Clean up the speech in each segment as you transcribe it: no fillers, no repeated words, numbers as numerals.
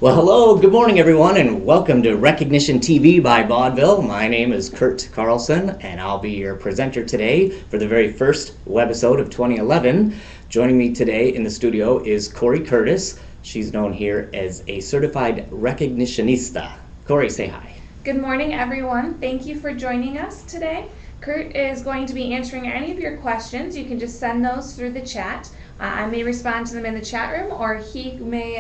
Well, hello, good morning, everyone, and welcome to Recognition TV by Vaudeville. My name is Kurt Carlson, and I'll be your presenter today for the very first webisode of 2011. Joining me today in the studio is Corey Curtis. She's known here as a certified recognitionista. Corey, say hi. Good morning, everyone. Thank you for joining us today. Kurt is going to be answering any of your questions. You can just send those through the chat. I may respond to them in the chat room, or he may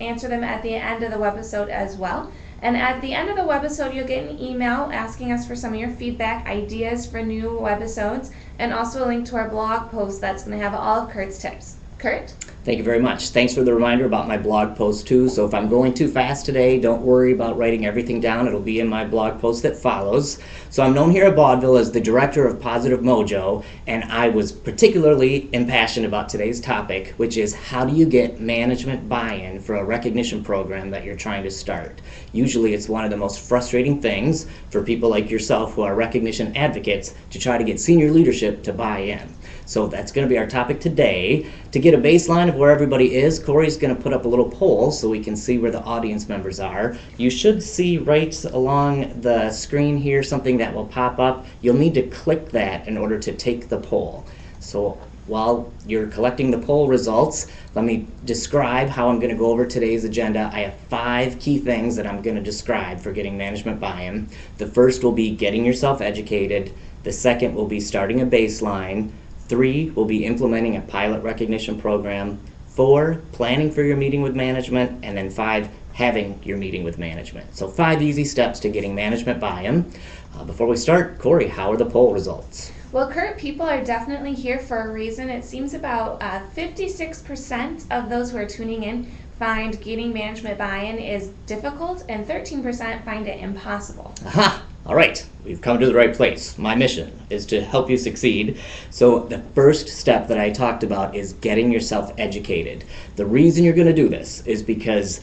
answer them at the end of the webisode as well. And at the end of the webisode, you'll get an email asking us for some of your feedback, ideas for new webisodes, and also a link to our blog post that's going to have all of Kurt's tips. Kurt? Thank you very much. Thanks for the reminder about my blog post too. So if I'm going too fast today, don't worry about writing everything down. It'll be in my blog post that follows. So I'm known here at Vaudeville as the director of Positive Mojo, and I was particularly impassioned about today's topic, which is how do you get management buy-in for a recognition program that you're trying to start? Usually it's one of the most frustrating things for people like yourself who are recognition advocates to try to get senior leadership to buy in. So that's going to be our topic today. To get a baseline of where everybody is, Corey's going to put up a little poll so we can see where the audience members are. You should see right along the screen here something that will pop up. You'll need to click that in order to take the poll. So while you're collecting the poll results, let me describe how I'm going to go over today's agenda. I have 5 key things that I'm going to describe for getting management buy-in. The first will be getting yourself educated. The second will be starting a baseline. 3 will be implementing a pilot recognition program. 4, planning for your meeting with management. And then 5, having your meeting with management. So 5 easy steps to getting management buy-in. Before we start, Corey, how are the poll results? Well, Kurt, people are definitely here for a reason. It seems about 56% of those who are tuning in find getting management buy-in is difficult, and 13% find it impossible. Aha! All right, we've come to the right place. My mission is to help you succeed. So the first step that I talked about is getting yourself educated. The reason you're going to do this is because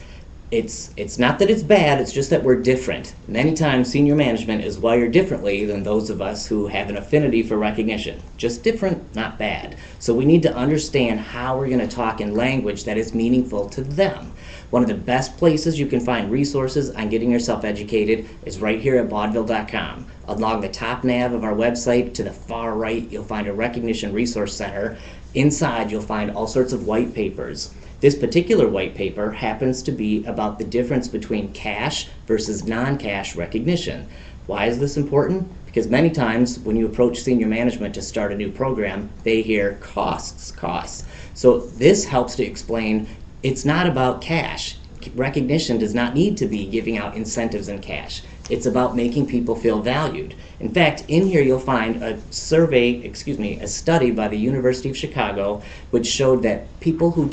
it's not that it's bad, it's just that we're different. Many times senior management is wired differently than those of us who have an affinity for recognition. Just different, not bad. So we need to understand how we're going to talk in language that is meaningful to them. One of the best places you can find resources on getting yourself educated is right here at vaudeville.com. Along the top nav of our website to the far right, you'll find a Recognition Resource Center. Inside, you'll find all sorts of white papers. This particular white paper happens to be about the difference between cash versus non-cash recognition. Why is this important? Because many times when you approach senior management to start a new program, they hear costs. So this helps to explain it's not about cash. Recognition does not need to be giving out incentives in cash. It's about making people feel valued. In fact, in here you'll find a study by the University of Chicago which showed that people who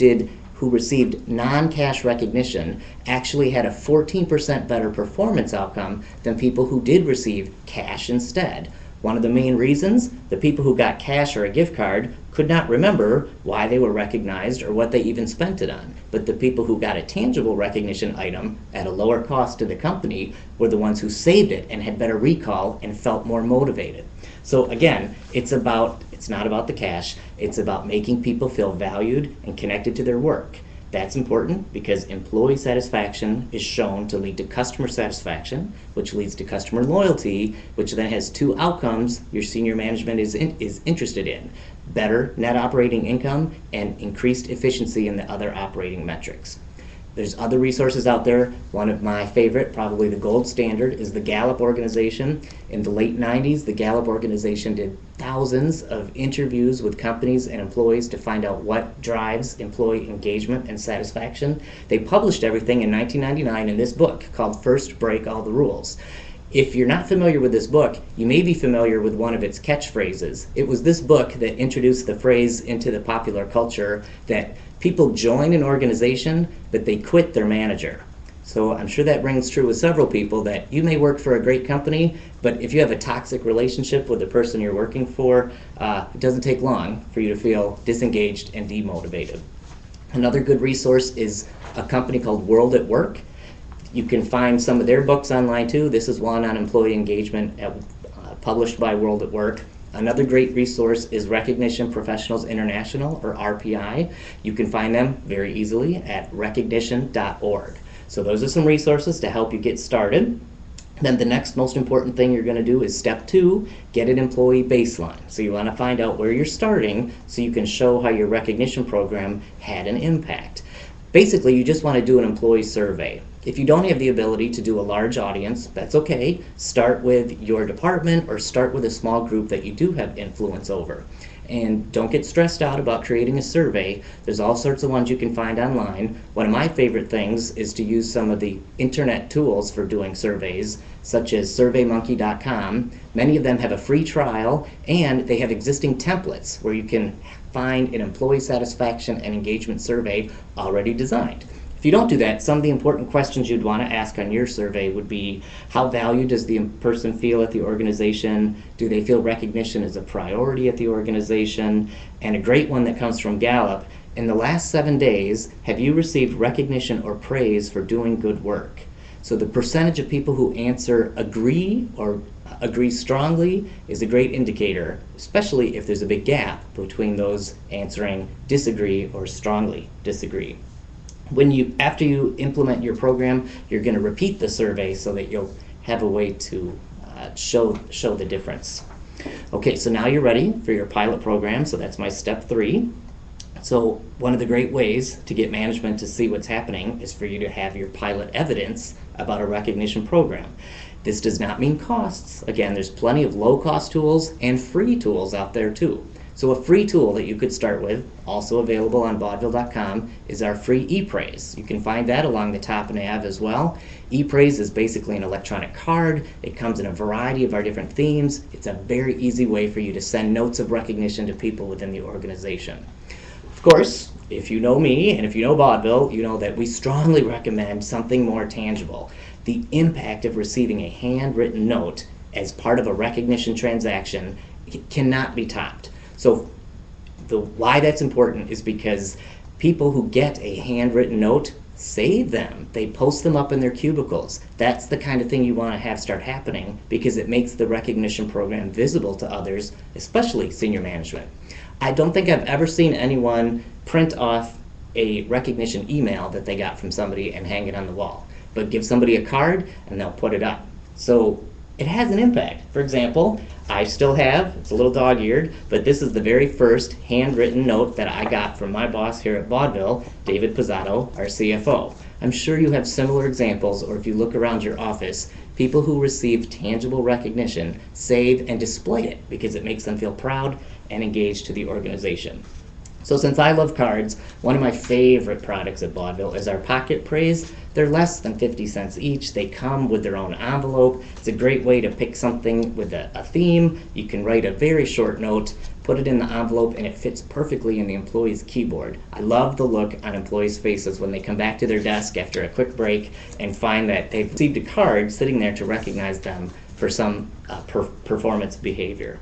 received non-cash recognition actually had a 14% better performance outcome than people who did receive cash instead. One of the main reasons, the people who got cash or a gift card could not remember why they were recognized or what they even spent it on. But the people who got a tangible recognition item at a lower cost to the company were the ones who saved it and had better recall and felt more motivated. So again, it's not about the cash, it's about making people feel valued and connected to their work. That's important because employee satisfaction is shown to lead to customer satisfaction, which leads to customer loyalty, which then has 2 outcomes your senior management is interested in: better net operating income and increased efficiency in the other operating metrics. There's other resources out there. One of my favorite, probably the gold standard, is the Gallup organization. In the late 90s, the Gallup organization did thousands of interviews with companies and employees to find out what drives employee engagement and satisfaction. They published everything in 1999 in this book called First Break All the Rules. If you're not familiar with this book, you may be familiar with one of its catchphrases. It was this book that introduced the phrase into the popular culture that people join an organization, but they quit their manager. So I'm sure that rings true with several people that you may work for a great company, but if you have a toxic relationship with the person you're working for, it doesn't take long for you to feel disengaged and demotivated. Another good resource is a company called World at Work. You can find some of their books online too. This is one on employee engagement published by World at Work. Another great resource is Recognition Professionals International, or RPI. You can find them very easily at recognition.org. So those are some resources to help you get started. Then the next most important thing you're going to do is step 2, get an employee baseline. So you want to find out where you're starting so you can show how your recognition program had an impact. Basically, you just want to do an employee survey. If you don't have the ability to do a large audience, that's okay. Start with your department or start with a small group that you do have influence over. And don't get stressed out about creating a survey. There's all sorts of ones you can find online. One of my favorite things is to use some of the internet tools for doing surveys, such as surveymonkey.com. Many of them have a free trial, and they have existing templates where you can find an employee satisfaction and engagement survey already designed. If you don't do that, some of the important questions you'd want to ask on your survey would be, how valued does the person feel at the organization? Do they feel recognition is a priority at the organization? And a great one that comes from Gallup, in the last 7 days, have you received recognition or praise for doing good work? So the percentage of people who answer agree or agree strongly is a great indicator, especially if there's a big gap between those answering disagree or strongly disagree. After you implement your program, you're going to repeat the survey so that you'll have a way to show the difference. Okay, so now you're ready for your pilot program, so that's my step 3. So one of the great ways to get management to see what's happening is for you to have your pilot evidence about a recognition program. This does not mean costs. Again, there's plenty of low-cost tools and free tools out there too. So a free tool that you could start with, also available on baudeville.com, is our free ePraise. You can find that along the top nav as well. ePraise is basically an electronic card. It comes in a variety of our different themes. It's a very easy way for you to send notes of recognition to people within the organization. Of course, if you know me and if you know Baudeville, you know that we strongly recommend something more tangible. The impact of receiving a handwritten note as part of a recognition transaction cannot be topped. So why that's important is because people who get a handwritten note save them. They post them up in their cubicles. That's the kind of thing you want to have start happening because it makes the recognition program visible to others, especially senior management. I don't think I've ever seen anyone print off a recognition email that they got from somebody and hang it on the wall, but give somebody a card and they'll put it up. So it has an impact. For example, I still have, it's a little dog-eared, but this is the very first handwritten note that I got from my boss here at Baudeville, David Pizzato, our CFO. I'm sure you have similar examples, or if you look around your office, people who receive tangible recognition save and display it because it makes them feel proud and engaged to the organization. So since I love cards, one of my favorite products at Baudeville is our Pocket Praise. They're less than 50 cents each. They come with their own envelope. It's a great way to pick something with a theme. You can write a very short note, put it in the envelope, and it fits perfectly in the employee's keyboard. I love the look on employees' faces when they come back to their desk after a quick break and find that they've received a card sitting there to recognize them for some performance behavior.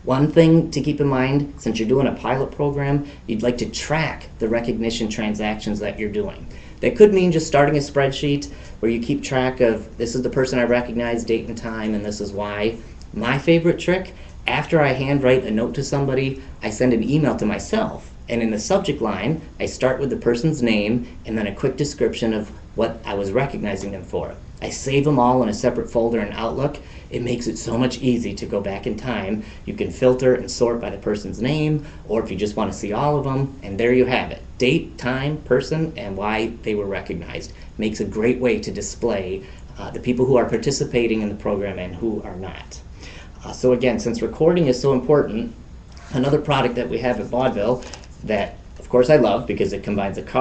One thing to keep in mind, since you're doing a pilot program, you'd like to track the recognition transactions that you're doing. That could mean just starting a spreadsheet where you keep track of, this is the person I recognize, date and time, and this is why. My favorite trick, after I handwrite a note to somebody, I send an email to myself. And in the subject line, I start with the person's name and then a quick description of what I was recognizing them for. I save them all in a separate folder in Outlook. It makes it so much easy to go back in time. You can filter and sort by the person's name, or if you just want to see all of them, and there you have it. Date, time, person, and why they were recognized. Makes a great way to display the people who are participating in the program and who are not. So again, since recording is so important, another product that we have at Baudeville that, of course, I love because it combines a card